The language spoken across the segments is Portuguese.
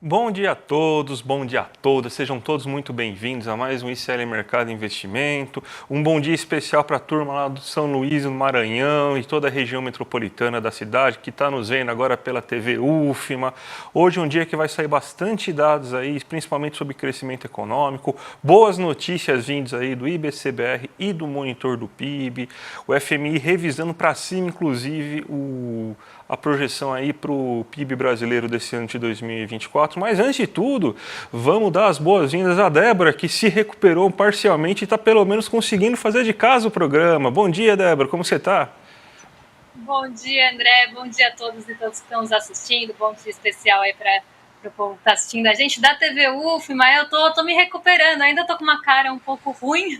Bom dia a todos, bom dia a todas, sejam todos muito bem-vindos a mais um ICL Mercado e Investimento. Um bom dia especial para a turma lá do São Luís, no Maranhão e toda a região metropolitana da cidade que está nos vendo agora pela TV UFMA. Hoje é um dia que vai sair bastante dados aí, principalmente sobre crescimento econômico, boas notícias vindas aí do IBCBR e do monitor do PIB, o FMI revisando para cima, inclusive, a projeção aí para o PIB brasileiro desse ano de 2024. Mas antes de tudo, vamos dar as boas-vindas à Débora, que se recuperou parcialmente e está pelo menos conseguindo fazer de casa o programa. Bom dia, Débora, como você está? Bom dia, André. Bom dia a todos e todas que estão nos assistindo. Bom dia especial aí para o povo que está assistindo a gente da TV UF, mas eu tô me recuperando. Ainda tô com uma cara um pouco ruim,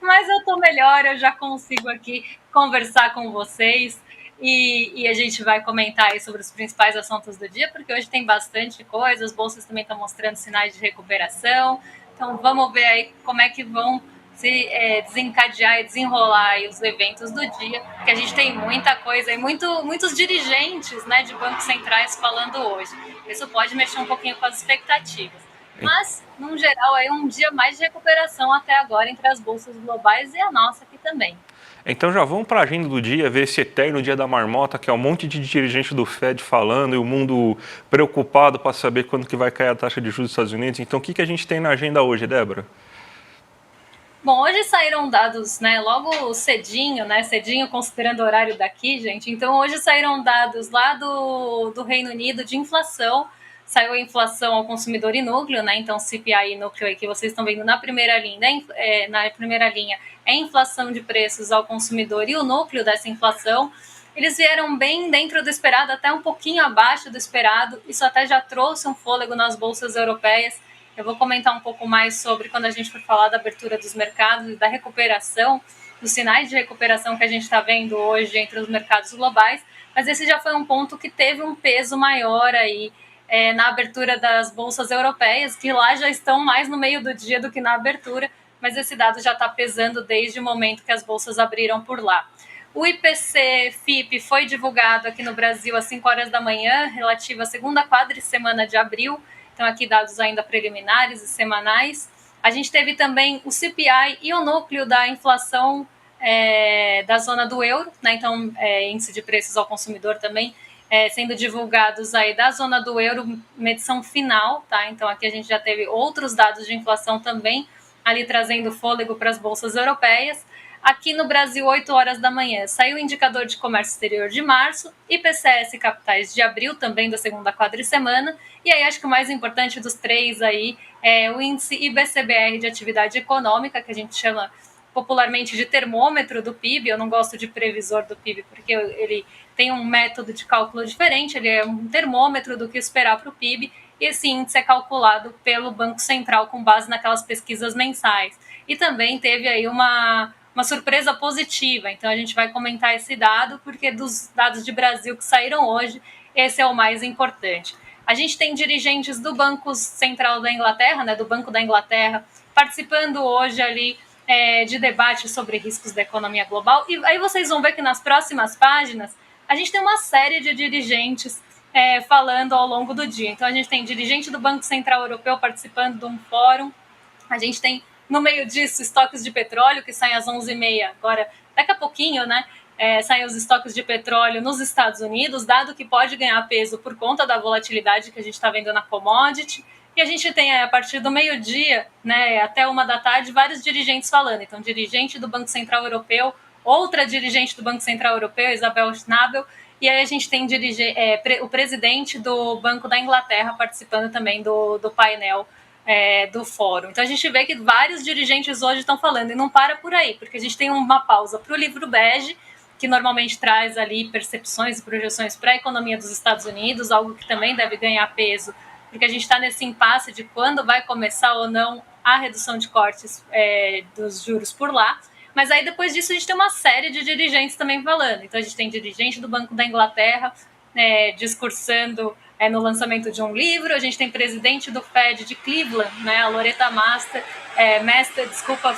mas eu tô melhor. Eu já consigo aqui conversar com vocês e a gente vai comentar aí sobre os principais assuntos do dia, porque hoje tem bastante coisa. As bolsas também estão mostrando sinais de recuperação. Então vamos ver aí como é que vão se desencadear e desenrolar aí os eventos do dia, porque a gente tem muita coisa e muitos dirigentes, né, de bancos centrais falando hoje. Isso pode mexer um pouquinho com as expectativas. Mas, no geral, é um dia mais de recuperação até agora entre as bolsas globais e a nossa aqui também. Então já vamos para a agenda do dia, ver esse eterno dia da marmota, que é um monte de dirigente do Fed falando e o mundo preocupado para saber quando que vai cair a taxa de juros dos Estados Unidos. Então o que a gente tem na agenda hoje, Débora? Bom, hoje saíram dados, né, logo cedinho, né, cedinho considerando o horário daqui, gente. Então, hoje saíram dados lá do Reino Unido de inflação. Saiu a inflação ao consumidor e núcleo, né, então CPI e núcleo aí que vocês estão vendo na primeira linha, é a inflação de preços ao consumidor e o núcleo dessa inflação. Eles vieram bem dentro do esperado, até um pouquinho abaixo do esperado. Isso até já trouxe um fôlego nas bolsas europeias. Eu vou comentar um pouco mais sobre quando a gente for falar da abertura dos mercados e da recuperação, dos sinais de recuperação que a gente está vendo hoje entre os mercados globais, mas esse já foi um ponto que teve um peso maior aí na abertura das bolsas europeias, que lá já estão mais no meio do dia do que na abertura, mas esse dado já está pesando desde o momento que as bolsas abriram por lá. O IPC-FIP foi divulgado aqui no Brasil às 5 horas da manhã, relativo à segunda quadricemana de abril. Então, aqui dados ainda preliminares e semanais. A gente teve também o CPI e o núcleo da inflação da zona do euro, né? Então, índice de preços ao consumidor também sendo divulgados aí da zona do euro, medição final, tá? Então, aqui a gente já teve outros dados de inflação também, ali trazendo fôlego para as bolsas europeias. Aqui no Brasil, 8 horas da manhã, saiu o indicador de comércio exterior de março, IPCS capitais de abril, também da segunda quadricemana, e aí acho que o mais importante dos três aí é o índice IBCBR de atividade econômica, que a gente chama popularmente de termômetro do PIB. Eu não gosto de previsor do PIB, porque ele tem um método de cálculo diferente, ele é um termômetro do que esperar para o PIB, e esse índice é calculado pelo Banco Central com base naquelas pesquisas mensais. E também teve aí uma surpresa positiva, então a gente vai comentar esse dado, porque dos dados de Brasil que saíram hoje, esse é o mais importante. A gente tem dirigentes do Banco Central da Inglaterra, né, do Banco da Inglaterra, participando hoje ali de debate sobre riscos da economia global, e aí vocês vão ver que nas próximas páginas a gente tem uma série de dirigentes falando ao longo do dia. Então a gente tem dirigente do Banco Central Europeu participando de um fórum, a gente tem no meio disso estoques de petróleo que saem às 11h30, agora daqui a pouquinho, né? Saem os estoques de petróleo nos Estados Unidos, dado que pode ganhar peso por conta da volatilidade que a gente está vendo na commodity. E a gente tem, a partir do meio-dia, né, até 1 da tarde, vários dirigentes falando. Então, dirigente do Banco Central Europeu, outra dirigente do Banco Central Europeu, Isabel Schnabel, e aí a gente tem o presidente do Banco da Inglaterra participando também do painel do fórum. Então a gente vê que vários dirigentes hoje estão falando, e não para por aí, porque a gente tem uma pausa para o livro bege, que normalmente traz ali percepções e projeções para a economia dos Estados Unidos, algo que também deve ganhar peso, porque a gente está nesse impasse de quando vai começar ou não a redução de cortes dos juros por lá. Mas aí depois disso a gente tem uma série de dirigentes também falando. Então a gente tem dirigente do Banco da Inglaterra discursando no lançamento de um livro, a gente tem presidente do Fed de Cleveland, né, a Loretta Mester,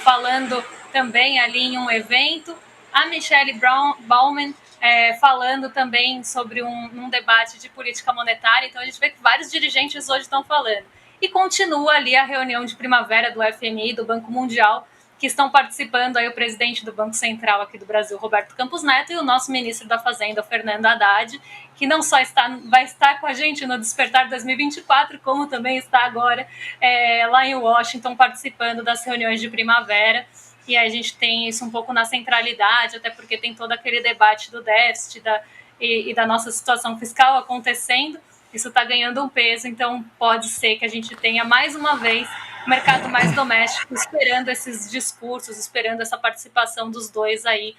falando também ali em um evento, a Michelle Bauman falando também sobre um debate de política monetária. Então a gente vê que vários dirigentes hoje estão falando. E continua ali a reunião de primavera do FMI, do Banco Mundial, que estão participando aí o presidente do Banco Central aqui do Brasil, Roberto Campos Neto, e o nosso ministro da Fazenda, Fernando Haddad, que não só vai estar com a gente no Despertar 2024, como também está agora lá em Washington participando das reuniões de primavera. E aí a gente tem isso um pouco na centralidade, até porque tem todo aquele debate do déficit e da nossa situação fiscal acontecendo. Isso está ganhando um peso, então pode ser que a gente tenha mais uma vez o mercado mais doméstico esperando esses discursos, esperando essa participação dos dois aí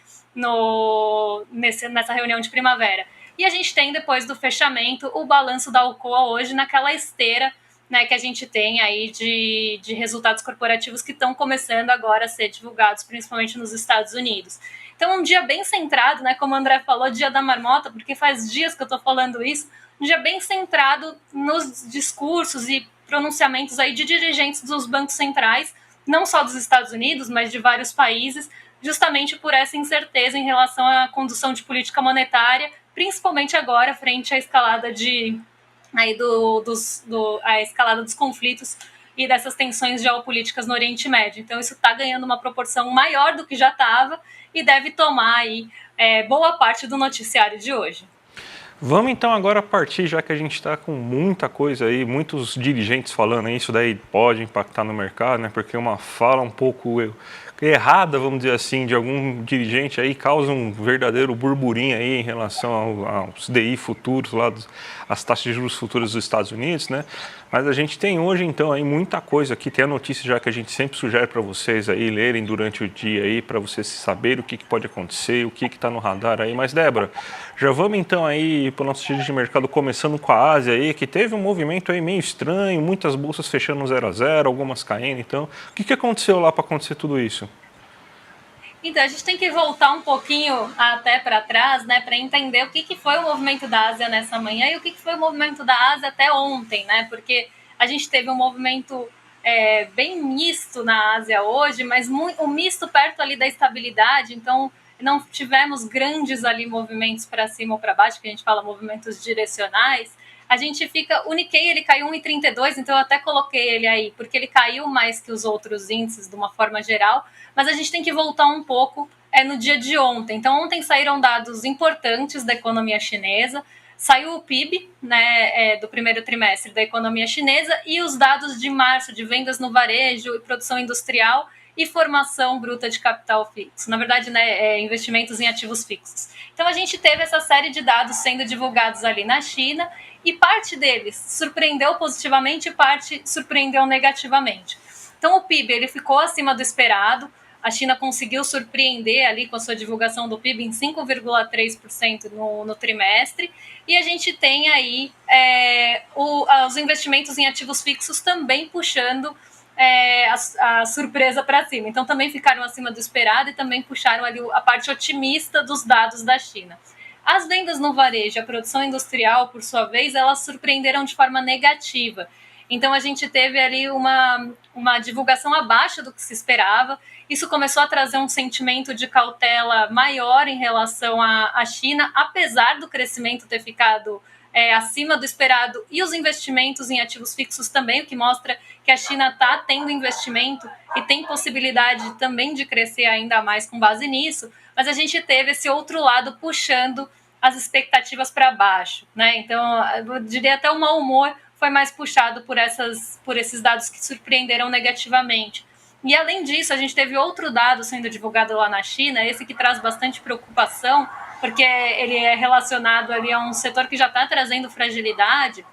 nessa reunião de primavera. E a gente tem, depois do fechamento, o balanço da Alcoa hoje naquela esteira, né, que a gente tem aí de resultados corporativos que estão começando agora a ser divulgados, principalmente nos Estados Unidos. Então, um dia bem centrado, né, como o André falou, dia da marmota, porque faz dias que eu estou falando isso, um dia bem centrado nos discursos e pronunciamentos aí de dirigentes dos bancos centrais, não só dos Estados Unidos, mas de vários países, justamente por essa incerteza em relação à condução de política monetária, principalmente agora, frente à escalada a escalada dos conflitos e dessas tensões geopolíticas no Oriente Médio. Então isso está ganhando uma proporção maior do que já estava e deve tomar aí boa parte do noticiário de hoje. Vamos então agora partir, já que a gente está com muita coisa aí, muitos dirigentes falando isso daí pode impactar no mercado, né? Porque uma fala um pouco errada, vamos dizer assim, de algum dirigente aí causa um verdadeiro burburinho aí em relação aos DI futuros lá, as taxas de juros futuras dos Estados Unidos, né? Mas a gente tem hoje então aí muita coisa aqui, tem a notícia já que a gente sempre sugere para vocês aí lerem durante o dia aí, para vocês saberem o que pode acontecer, o que está no radar aí. Mas Débora, já vamos então aí para o nosso giro de mercado, começando com a Ásia aí, que teve um movimento aí meio estranho, muitas bolsas fechando 0 a 0, algumas caindo. Então, o que aconteceu lá para acontecer tudo isso? Então, a gente tem que voltar um pouquinho até para trás, né, para entender o que foi o movimento da Ásia nessa manhã e o que foi o movimento da Ásia até ontem, né, porque a gente teve um movimento bem misto na Ásia hoje, mas um misto perto ali da estabilidade, então não tivemos grandes ali movimentos para cima ou para baixo, que a gente fala movimentos direcionais. A gente fica, o Nikkei ele caiu 1,32, então eu até coloquei ele aí, porque ele caiu mais que os outros índices de uma forma geral, mas a gente tem que voltar um pouco no dia de ontem. Então ontem saíram dados importantes da economia chinesa, saiu o PIB, né, do primeiro trimestre da economia chinesa e os dados de março de vendas no varejo e produção industrial e formação bruta de capital fixo. Na verdade, né, investimentos em ativos fixos. Então a gente teve essa série de dados sendo divulgados ali na China e parte deles surpreendeu positivamente e parte surpreendeu negativamente. Então o PIB ele ficou acima do esperado. A China conseguiu surpreender ali com a sua divulgação do PIB em 5,3% no trimestre. E a gente tem aí os investimentos em ativos fixos também puxando a surpresa para cima. Então também ficaram acima do esperado e também puxaram ali a parte otimista dos dados da China. As vendas no varejo e a produção industrial, por sua vez, elas surpreenderam de forma negativa. Então a gente teve ali uma divulgação abaixo do que se esperava. Isso começou a trazer um sentimento de cautela maior em relação à China, apesar do crescimento ter ficado acima do esperado e os investimentos em ativos fixos também, o que mostra que a China está tendo investimento e tem possibilidade também de crescer ainda mais com base nisso, mas a gente teve esse outro lado puxando as expectativas para baixo, né? Então, eu diria até o mau humor foi mais puxado por esses dados que surpreenderam negativamente. E além disso, a gente teve outro dado sendo divulgado lá na China, esse que traz bastante preocupação, porque ele é relacionado ali a um setor que já está trazendo fragilidade.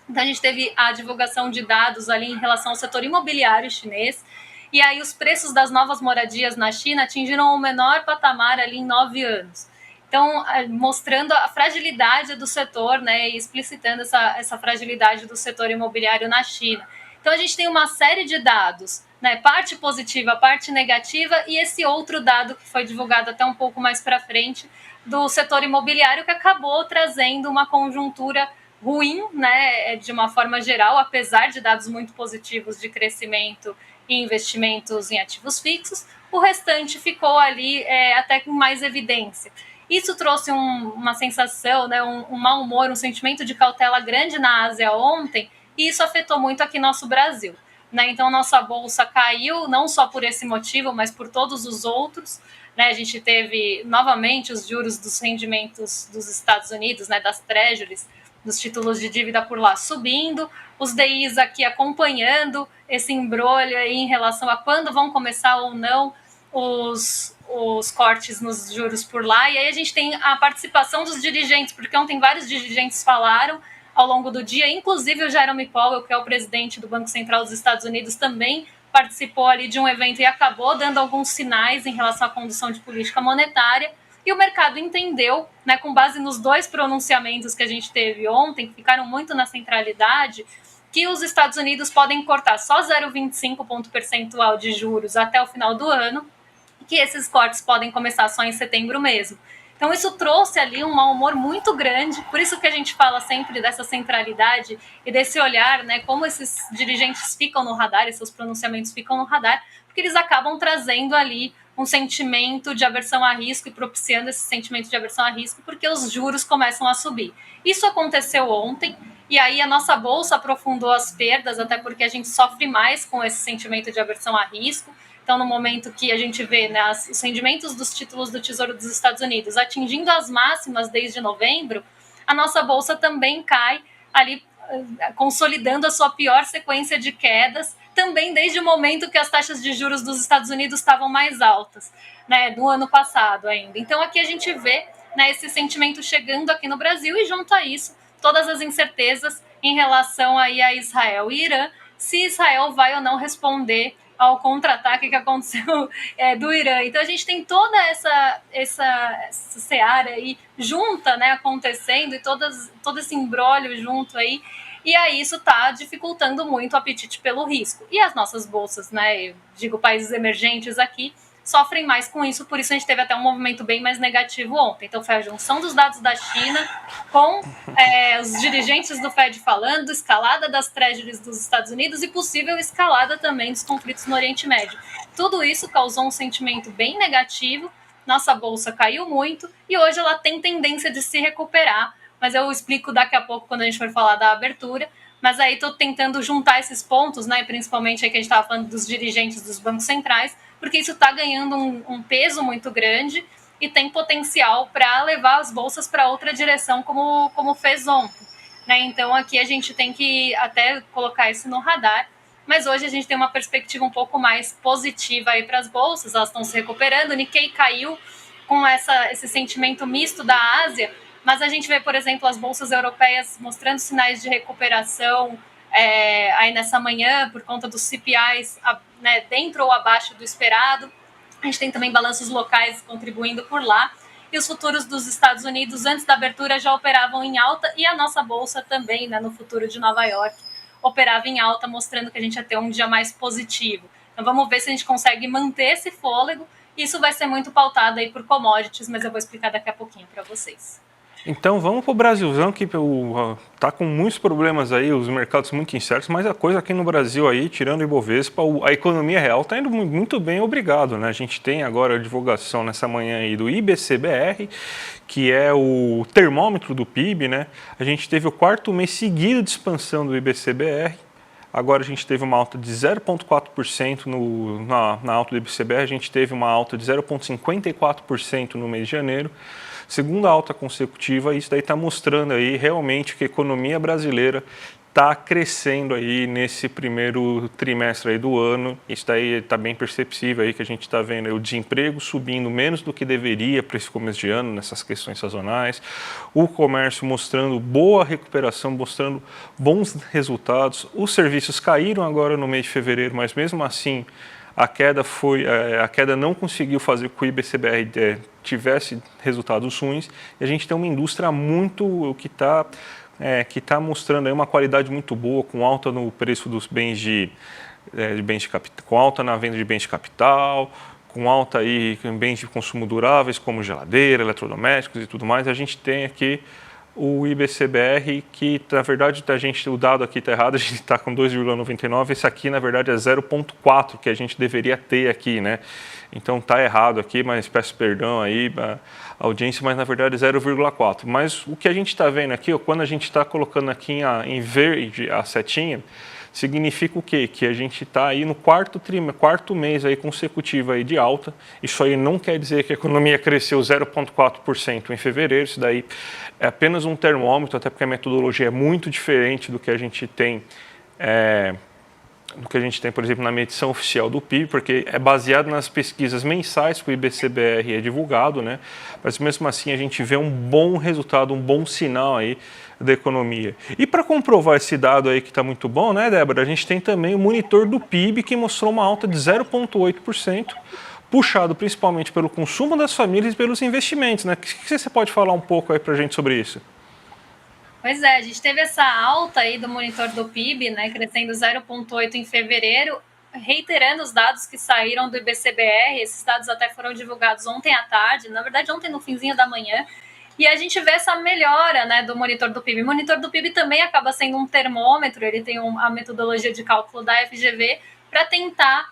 Então a gente teve a divulgação de dados ali em relação ao setor imobiliário chinês, e aí os preços das novas moradias na China atingiram o menor patamar ali em 9 anos. Então, mostrando a fragilidade do setor, né, e explicitando essa fragilidade do setor imobiliário na China. Então, a gente tem uma série de dados, né, parte positiva, parte negativa, e esse outro dado que foi divulgado até um pouco mais para frente, do setor imobiliário, que acabou trazendo uma conjuntura ruim, né, de uma forma geral, apesar de dados muito positivos de crescimento e investimentos em ativos fixos, o restante ficou ali até com mais evidência. Isso trouxe uma sensação, né, um mau humor, um sentimento de cautela grande na Ásia ontem, e isso afetou muito aqui nosso Brasil. Né? Então, nossa bolsa caiu, não só por esse motivo, mas por todos os outros. Né? A gente teve, novamente, os juros dos rendimentos dos Estados Unidos, né, das treasuries, dos títulos de dívida por lá subindo, os DIs aqui acompanhando esse embrolho aí em relação a quando vão começar ou não os cortes nos juros por lá. E aí a gente tem a participação dos dirigentes, porque ontem vários dirigentes falaram ao longo do dia, inclusive o Jerome Powell, que é o presidente do Banco Central dos Estados Unidos, também participou ali de um evento e acabou dando alguns sinais em relação à condução de política monetária. E o mercado entendeu, né, com base nos 2 pronunciamentos que a gente teve ontem, que ficaram muito na centralidade, que os Estados Unidos podem cortar só 0,25 ponto percentual de juros até o final do ano, que esses cortes podem começar só em setembro mesmo. Então isso trouxe ali um mau humor muito grande, por isso que a gente fala sempre dessa centralidade e desse olhar, né, como esses dirigentes ficam no radar, e seus pronunciamentos ficam no radar, porque eles acabam trazendo ali um sentimento de aversão a risco e propiciando esse sentimento de aversão a risco, porque os juros começam a subir. Isso aconteceu ontem, e aí a nossa bolsa aprofundou as perdas, até porque a gente sofre mais com esse sentimento de aversão a risco. Então, no momento que a gente vê, né, os rendimentos dos títulos do Tesouro dos Estados Unidos atingindo as máximas desde novembro, a nossa bolsa também cai ali, consolidando a sua pior sequência de quedas, também desde o momento que as taxas de juros dos Estados Unidos estavam mais altas, né, do ano passado ainda. Então, aqui a gente vê, né, esse sentimento chegando aqui no Brasil e, junto a isso, todas as incertezas em relação aí a Israel e Irã, se Israel vai ou não responder ao contra-ataque que aconteceu do Irã. Então a gente tem toda essa seara aí junta, né, acontecendo, e todo esse imbróglio junto aí, e aí isso está dificultando muito o apetite pelo risco. E as nossas bolsas, né, eu digo países emergentes aqui, sofrem mais com isso, por isso a gente teve até um movimento bem mais negativo ontem. Então foi a junção dos dados da China com os dirigentes do Fed falando, escalada das treasuries dos Estados Unidos e possível escalada também dos conflitos no Oriente Médio. Tudo isso causou um sentimento bem negativo, nossa bolsa caiu muito e hoje ela tem tendência de se recuperar, mas eu explico daqui a pouco quando a gente for falar da abertura. Mas aí estou tentando juntar esses pontos, né, principalmente aí que a gente estava falando dos dirigentes dos bancos centrais, porque isso está ganhando um peso muito grande e tem potencial para levar as bolsas para outra direção, como fez ontem. Né? Então aqui a gente tem que até colocar isso no radar, mas hoje a gente tem uma perspectiva um pouco mais positiva aí para as bolsas, elas estão se recuperando, o Nikkei caiu com esse sentimento misto da Ásia, mas a gente vê, por exemplo, as bolsas europeias mostrando sinais de recuperação aí nessa manhã, por conta dos CPIs, né, dentro ou abaixo do esperado. A gente tem também balanços locais contribuindo por lá. E os futuros dos Estados Unidos, antes da abertura, já operavam em alta. E a nossa bolsa também, né, no futuro de Nova York, operava em alta, mostrando que a gente ia ter um dia mais positivo. Então vamos ver se a gente consegue manter esse fôlego. Isso vai ser muito pautado aí por commodities, mas eu vou explicar daqui a pouquinho para vocês. Então vamos para o Brasilzão, que está com muitos problemas aí, os mercados muito incertos, mas a coisa aqui no Brasil aí, tirando o Ibovespa, a economia real está indo muito bem, obrigado, né? A gente tem agora a divulgação nessa manhã aí do IBCBR, que é o termômetro do PIB, né? A gente teve o 4º mês seguido de expansão do IBCBR. Agora a gente teve uma alta de 0,4% na alta do IBCBR, a gente teve uma alta de 0,54% no mês de janeiro. Segunda alta consecutiva, isso daí está mostrando aí realmente que a economia brasileira está crescendo aí nesse primeiro trimestre aí do ano. Isso daí está bem perceptível aí, que a gente está vendo aí o desemprego subindo menos do que deveria para esse começo de ano, nessas questões sazonais. O comércio mostrando boa recuperação, mostrando bons resultados. Os serviços caíram agora no mês de fevereiro, mas mesmo assim a queda não conseguiu fazer com que o IBCBR tivesse resultados ruins, e a gente tem uma indústria que está mostrando aí uma qualidade muito boa, com alta no preço dos bens de capital, com alta na venda de bens de capital, com alta aí em bens de consumo duráveis como geladeira, eletrodomésticos e tudo mais. A gente tem aqui o IBCBR, que na verdade o dado aqui está errado, a gente está com 2,99, esse aqui na verdade é 0,4 que a gente deveria ter aqui, né? Então está errado aqui, mas peço perdão aí a audiência, mas na verdade é 0,4. Mas o que a gente está vendo aqui, quando a gente está colocando aqui em verde a setinha, significa o quê? Que a gente está aí no quarto mês aí consecutivo aí de alta. Isso aí não quer dizer que a economia cresceu 0,4% em fevereiro. Isso daí é apenas um termômetro, até porque a metodologia é muito diferente do que a gente tem, por exemplo, na medição oficial do PIB, porque é baseado nas pesquisas mensais que o IBCBR é divulgado, né? Mas mesmo assim a gente vê um bom resultado, um bom sinal aí da economia. E para comprovar esse dado aí que está muito bom, né, Débora, a gente tem também o monitor do PIB que mostrou uma alta de 0,8%, puxado principalmente pelo consumo das famílias e pelos investimentos, né? O que você pode falar um pouco aí para a gente sobre isso? Pois é, a gente teve essa alta aí do monitor do PIB, né, crescendo 0,8 em fevereiro, reiterando os dados que saíram do IBCBR. Esses dados até foram divulgados ontem à tarde, na verdade ontem no finzinho da manhã, e a gente vê essa melhora, né, do monitor do PIB. O monitor do PIB também acaba sendo um termômetro, ele tem a metodologia de cálculo da FGV para tentar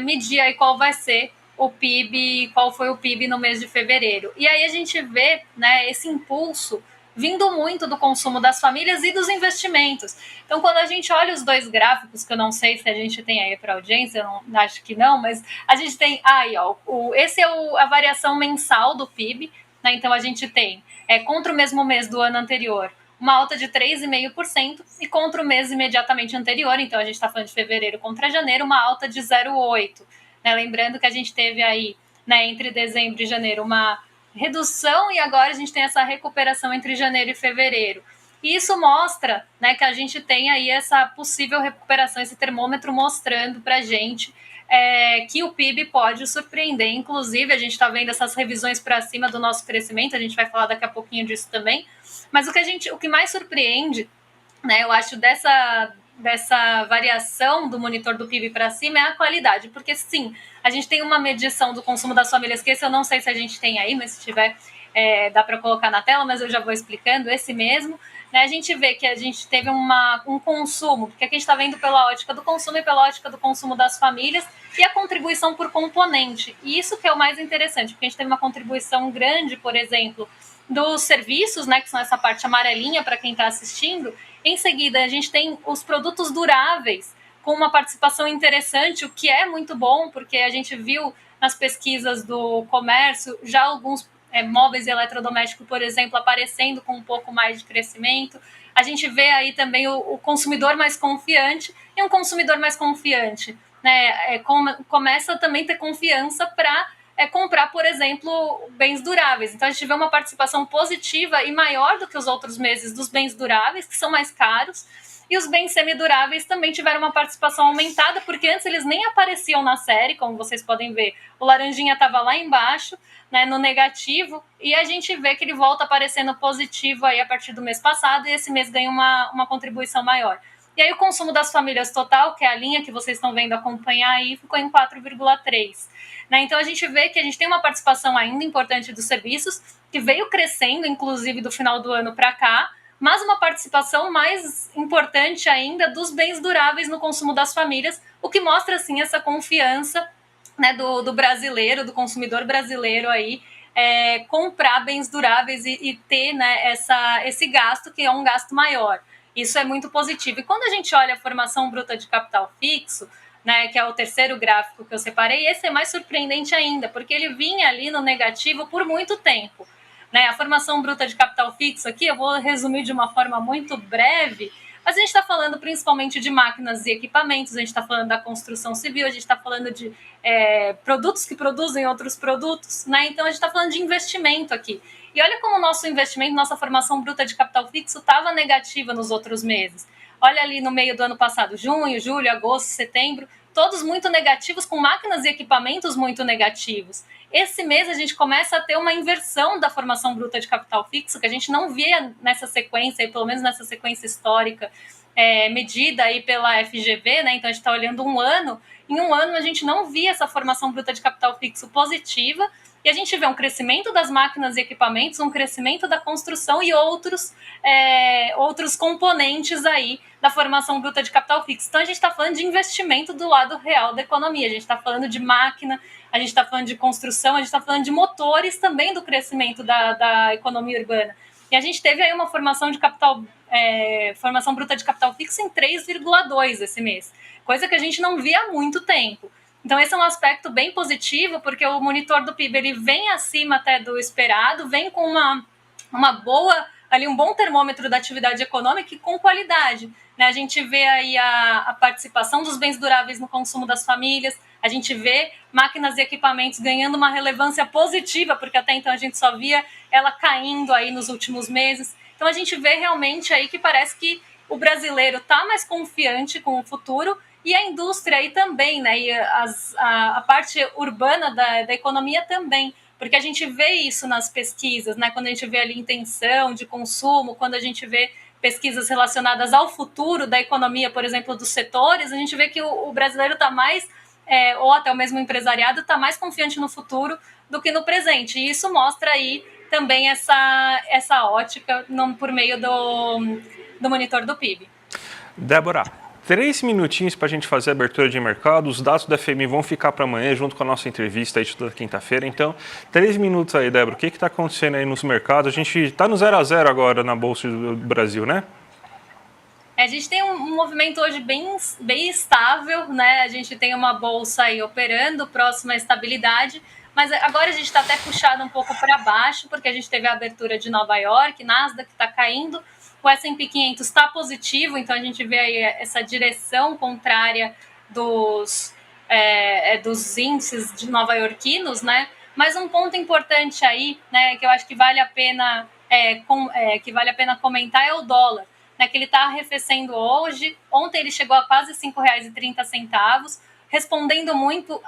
medir aí qual vai ser o PIB, qual foi o PIB no mês de fevereiro. E aí a gente vê, né, esse impulso vindo muito do consumo das famílias e dos investimentos. Então, quando a gente olha os dois gráficos, que eu não sei se a gente tem aí para audiência, eu não, acho que não, mas a gente tem aí, ó, esse é a variação mensal do PIB, né? Então, a gente tem, contra o mesmo mês do ano anterior, uma alta de 3,5% e contra o mês imediatamente anterior, então a gente está falando de fevereiro contra janeiro, uma alta de 0,8%. Né? Lembrando que a gente teve aí, né, entre dezembro e janeiro, uma redução, e agora a gente tem essa recuperação entre janeiro e fevereiro. E isso mostra, né, que a gente tem aí essa possível recuperação, esse termômetro mostrando para a gente que o PIB pode surpreender. Inclusive, a gente está vendo essas revisões para cima do nosso crescimento, a gente vai falar daqui a pouquinho disso também. Mas o que mais surpreende, né, eu acho, dessa variação do monitor do PIB para cima é a qualidade, porque sim, a gente tem uma medição do consumo das famílias, que esse eu não sei se a gente tem aí, mas se tiver, dá para colocar na tela, mas eu já vou explicando, esse mesmo, né, a gente vê que a gente teve um consumo, porque aqui a gente está vendo pela ótica do consumo e pela ótica do consumo das famílias, e a contribuição por componente, e isso que é o mais interessante, porque a gente teve uma contribuição grande, por exemplo, dos serviços, né, que são essa parte amarelinha para quem está assistindo. Em seguida, a gente tem os produtos duráveis, com uma participação interessante, o que é muito bom, porque a gente viu nas pesquisas do comércio já alguns móveis e eletrodomésticos, por exemplo, aparecendo com um pouco mais de crescimento. A gente vê aí também o consumidor mais confiante, e um consumidor mais confiante, né, começa também a ter confiança para comprar, por exemplo, bens duráveis. Então, a gente vê uma participação positiva e maior do que os outros meses dos bens duráveis, que são mais caros, e os bens semiduráveis também tiveram uma participação aumentada, porque antes eles nem apareciam na série, como vocês podem ver. O laranjinha estava lá embaixo, né, no negativo, e a gente vê que ele volta aparecendo positivo aí a partir do mês passado, e esse mês ganha uma contribuição maior. E aí o consumo das famílias total, que é a linha que vocês estão vendo acompanhar aí, ficou em 4,3%. Né? Então a gente vê que a gente tem uma participação ainda importante dos serviços, que veio crescendo, inclusive, do final do ano para cá, mas uma participação mais importante ainda dos bens duráveis no consumo das famílias, o que mostra, assim, essa confiança, né, do brasileiro, do consumidor brasileiro aí, comprar bens duráveis e ter, né, esse gasto, que é um gasto maior. Isso é muito positivo. E quando a gente olha a formação bruta de capital fixo, né, que é o terceiro gráfico que eu separei, esse é mais surpreendente ainda, porque ele vinha ali no negativo por muito tempo. Né? A formação bruta de capital fixo aqui, eu vou resumir de uma forma muito breve, mas a gente está falando principalmente de máquinas e equipamentos, a gente está falando da construção civil, a gente está falando de produtos que produzem outros produtos, né? Então a gente está falando de investimento aqui. E olha como o nosso investimento, nossa formação bruta de capital fixo estava negativa nos outros meses. Olha ali no meio do ano passado, junho, julho, agosto, setembro, todos muito negativos, com máquinas e equipamentos muito negativos. Esse mês a gente começa a ter uma inversão da formação bruta de capital fixo, que a gente não via nessa sequência, pelo menos nessa sequência histórica, medida aí pela FGV, né? Então a gente está olhando um ano, em um ano a gente não via essa formação bruta de capital fixo positiva, E a gente vê um crescimento das máquinas e equipamentos, um crescimento da construção e outros componentes aí da formação bruta de capital fixo. Então a gente está falando de investimento do lado real da economia, a gente está falando de máquina, a gente está falando de construção, a gente está falando de motores também do crescimento da economia urbana. E a gente teve aí uma formação bruta de capital fixo em 3,2 esse mês, coisa que a gente não via há muito tempo. Então esse é um aspecto bem positivo, porque o monitor do PIB ele vem acima até do esperado, vem com uma boa, ali um bom termômetro da atividade econômica e com qualidade. Né? A gente vê aí a participação dos bens duráveis no consumo das famílias, a gente vê máquinas e equipamentos ganhando uma relevância positiva, porque até então a gente só via ela caindo aí nos últimos meses. Então a gente vê realmente aí que parece que o brasileiro está mais confiante com o futuro, e a indústria aí também, né? E a parte urbana da economia também, porque a gente vê isso nas pesquisas, né? Quando a gente vê ali intenção de consumo, quando a gente vê pesquisas relacionadas ao futuro da economia, por exemplo, dos setores, a gente vê que o brasileiro está mais, ou até o mesmo empresariado, está mais confiante no futuro do que no presente. E isso mostra aí também essa ótica por meio do monitor do PIB. Débora, 3 minutinhos para a gente fazer a abertura de mercado. Os dados da FMI vão ficar para amanhã, junto com a nossa entrevista aí de toda quinta-feira. Então, 3 minutos aí, Débora. O que está acontecendo aí nos mercados? A gente está no 0 a 0 agora na Bolsa do Brasil, né? A gente tem um movimento hoje bem estável, né? A gente tem uma bolsa aí operando, próxima à estabilidade, mas agora a gente está até puxado um pouco para baixo, porque a gente teve a abertura de Nova York, Nasdaq está caindo, o S&P 500 está positivo, então a gente vê aí essa direção contrária dos índices de nova-iorquinos, né? Mas um ponto importante aí, né, que eu acho que vale a pena comentar é o dólar, né, que ele está arrefecendo hoje. Ontem ele chegou a quase R$ 5,30, respondendo muito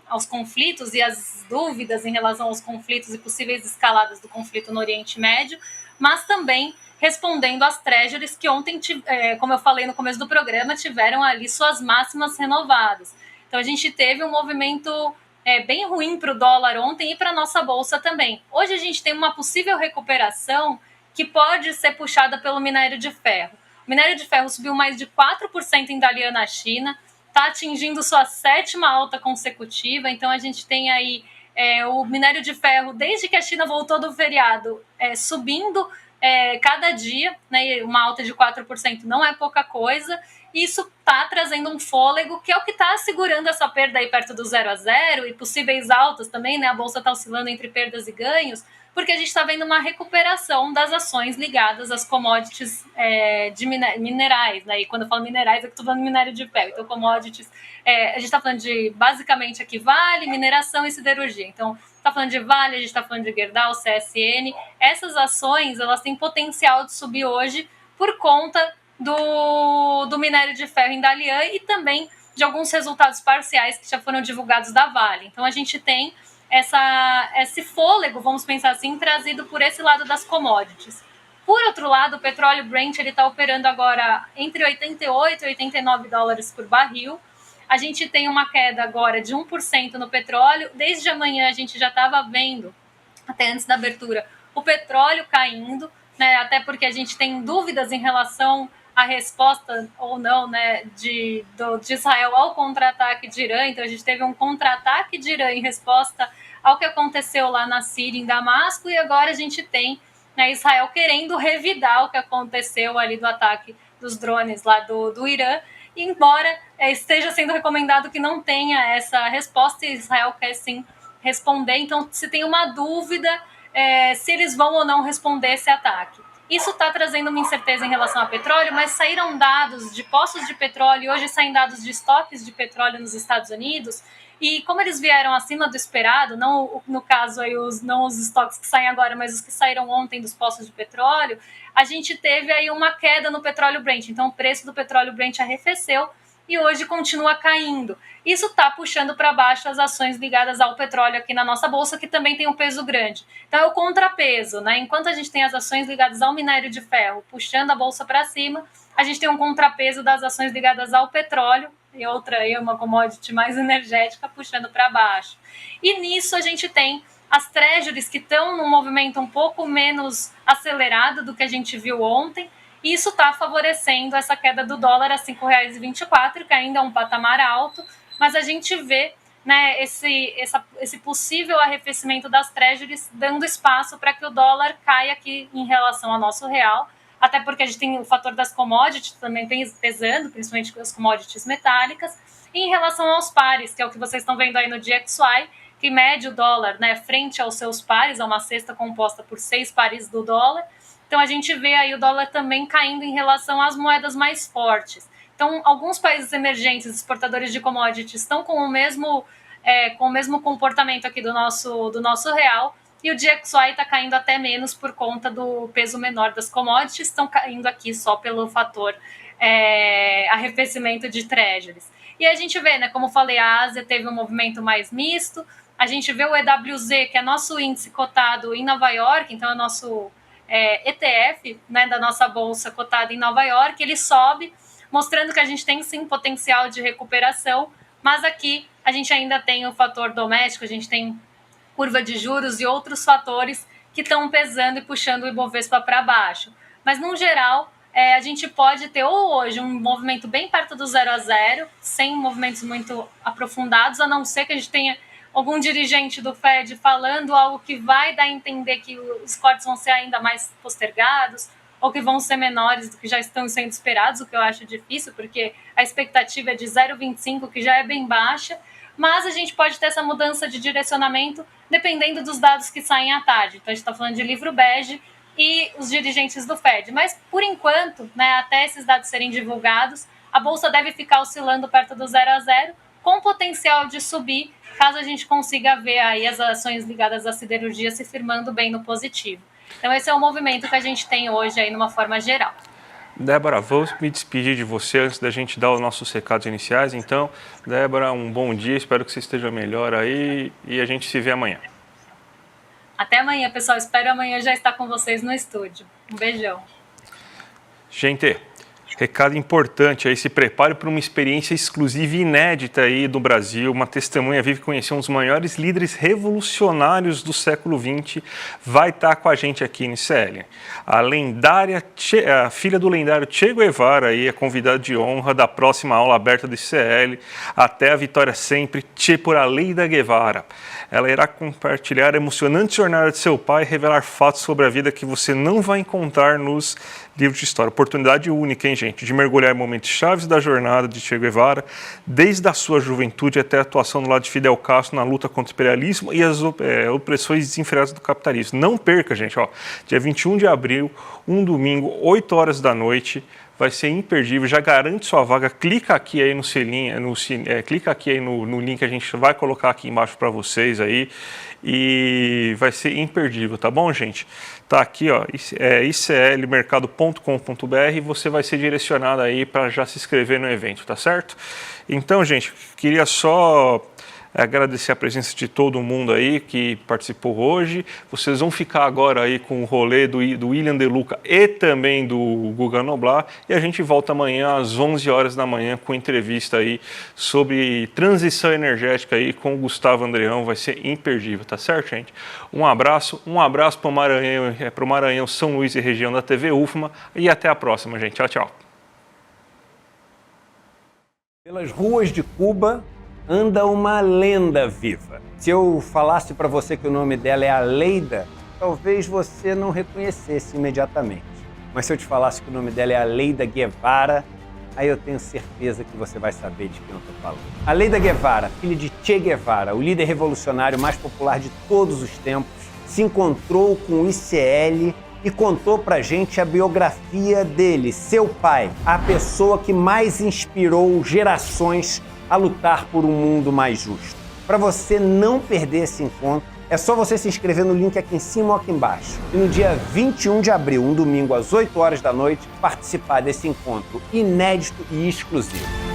aos conflitos e às dúvidas em relação aos conflitos e possíveis escaladas do conflito no Oriente Médio, mas também respondendo às treasuries que ontem, como eu falei no começo do programa, tiveram ali suas máximas renovadas. Então a gente teve um movimento bem ruim para o dólar ontem e para a nossa bolsa também. Hoje a gente tem uma possível recuperação que pode ser puxada pelo minério de ferro. O minério de ferro subiu mais de 4% em Dalian na China, está atingindo sua 7ª alta consecutiva, então a gente tem aí o minério de ferro, desde que a China voltou do feriado, subindo cada dia, né, uma alta de 4% não é pouca coisa. Isso está trazendo um fôlego, que é o que está segurando essa perda aí perto do 0 a 0 e possíveis altas também, né? A bolsa está oscilando entre perdas e ganhos, porque a gente está vendo uma recuperação das ações ligadas às commodities de minerais, né? E quando eu falo minerais, eu estou falando minério de ferro. Então, commodities, a gente está falando de, basicamente, aqui Vale, mineração e siderurgia. Então, está falando de Vale, a gente está falando de Gerdau, CSN. Essas ações, elas têm potencial de subir hoje por conta do minério de ferro em Dalian e também de alguns resultados parciais que já foram divulgados da Vale. Então, a gente tem esse fôlego, vamos pensar assim, trazido por esse lado das commodities. Por outro lado, o petróleo Brent está operando agora entre 88 e 89 dólares por barril. A gente tem uma queda agora de 1% no petróleo. Desde amanhã a gente já estava vendo, até antes da abertura, o petróleo caindo, né? Até porque a gente tem dúvidas em relação à resposta ou não, né, de Israel ao contra-ataque de Irã. Então a gente teve um contra-ataque de Irã em resposta ao que aconteceu lá na Síria, em Damasco, e agora a gente tem, né, Israel querendo revidar o que aconteceu ali do ataque dos drones lá do Irã, e embora esteja sendo recomendado que não tenha essa resposta, Israel quer sim responder. Então se tem uma dúvida se eles vão ou não responder esse ataque. Isso está trazendo uma incerteza em relação ao petróleo, mas saíram dados de poços de petróleo, e hoje saem dados de estoques de petróleo nos Estados Unidos, e como eles vieram acima do esperado, não no caso aí não os estoques que saem agora, mas os que saíram ontem dos poços de petróleo, a gente teve aí uma queda no petróleo Brent. Então o preço do petróleo Brent arrefeceu e hoje continua caindo. Isso está puxando para baixo as ações ligadas ao petróleo aqui na nossa bolsa, que também tem um peso grande. Então é o contrapeso, né? Enquanto a gente tem as ações ligadas ao minério de ferro puxando a bolsa para cima, a gente tem um contrapeso das ações ligadas ao petróleo, e outra aí uma commodity mais energética puxando para baixo. E nisso a gente tem as treasuries que estão num movimento um pouco menos acelerado do que a gente viu ontem, e isso está favorecendo essa queda do dólar a R$ 5,24, que ainda é um patamar alto, mas a gente vê, né, esse possível arrefecimento das treasuries dando espaço para que o dólar caia aqui em relação ao nosso real, até porque a gente tem o fator das commodities também pesando, principalmente as commodities metálicas, e em relação aos pares, que é o que vocês estão vendo aí no DXY, que mede o dólar, né, frente aos seus pares, é uma cesta composta por 6 pares do dólar. Então a gente vê aí o dólar também caindo em relação às moedas mais fortes. Então alguns países emergentes, exportadores de commodities, estão com o mesmo comportamento aqui do nosso real, e o DXY está caindo até menos por conta do peso menor das commodities, estão caindo aqui só pelo fator arrefecimento de treasuries. E a gente vê, né, como falei, a Ásia teve um movimento mais misto, a gente vê o EWZ, que é nosso índice cotado em Nova York, então é o nosso ETF, né, da nossa bolsa cotado em Nova York, ele sobe, mostrando que a gente tem sim potencial de recuperação, mas aqui a gente ainda tem o fator doméstico, a gente tem curva de juros e outros fatores que estão pesando e puxando o Ibovespa para baixo. Mas, no geral, a gente pode ter hoje um movimento bem perto do 0 a 0, sem movimentos muito aprofundados, a não ser que a gente tenha algum dirigente do Fed falando algo que vai dar a entender que os cortes vão ser ainda mais postergados ou que vão ser menores do que já estão sendo esperados, o que eu acho difícil, porque a expectativa é de 0,25, que já é bem baixa, mas a gente pode ter essa mudança de direcionamento dependendo dos dados que saem à tarde. Então a gente está falando de livro bege e os dirigentes do Fed. Mas, por enquanto, né, até esses dados serem divulgados, a Bolsa deve ficar oscilando perto do 0 a 0, com potencial de subir, caso a gente consiga ver aí as ações ligadas à siderurgia se firmando bem no positivo. Então esse é o movimento que a gente tem hoje aí, numa forma geral. Débora, vou me despedir de você antes da gente dar os nossos recados iniciais. Então, Débora, um bom dia, espero que você esteja melhor aí e a gente se vê amanhã. Até amanhã, pessoal. Espero amanhã já estar com vocês no estúdio. Um beijão. Gente, recado importante aí, se prepare para uma experiência exclusiva e inédita aí do Brasil. Uma testemunha vive conhecer um dos maiores líderes revolucionários do século XX. Vai estar com a gente aqui no ICL. A filha do lendário Che Guevara aí, é convidada de honra da próxima aula aberta do ICL. Até a vitória sempre, Che por Aleida Guevara. Ela irá compartilhar a emocionante jornada de seu pai e revelar fatos sobre a vida que você não vai encontrar nos livros de história. Oportunidade única, hein, gente, de mergulhar em momentos chaves da jornada de Che Guevara, desde a sua juventude até a atuação do lado de Fidel Castro na luta contra o imperialismo e as opressões desenfreadas do capitalismo. Não perca, gente, ó, dia 21 de abril, um domingo, 8 horas da noite, vai ser imperdível, já garante sua vaga, clica aqui aí no selinho, clica aqui aí no link que a gente vai colocar aqui embaixo para vocês aí, e vai ser imperdível, tá bom, gente? Tá aqui, ó, iclmercado.com.br, e você vai ser direcionado aí para já se inscrever no evento, tá certo? Então, gente, queria só agradecer a presença de todo mundo aí que participou hoje. Vocês vão ficar agora aí com o rolê do William De Luca e também do Guga Noblar, e a gente volta amanhã às 11 horas da manhã com entrevista aí sobre transição energética aí com o Gustavo Andreão. Vai ser imperdível, tá certo, gente? Um abraço para o Maranhão, São Luís e região da TV UFMA, e até a próxima, gente. Tchau, tchau. Pelas ruas de Cuba anda uma lenda viva. Se eu falasse para você que o nome dela é Aleida, talvez você não reconhecesse imediatamente. Mas se eu te falasse que o nome dela é Aleida Guevara, aí eu tenho certeza que você vai saber de quem eu estou falando. Aleida Guevara, filha de Che Guevara, o líder revolucionário mais popular de todos os tempos, se encontrou com o ICL e contou pra gente a biografia dele, seu pai, a pessoa que mais inspirou gerações a lutar por um mundo mais justo. Para você não perder esse encontro, é só você se inscrever no link aqui em cima ou aqui embaixo. E no dia 21 de abril, um domingo às 8 horas da noite, participar desse encontro inédito e exclusivo.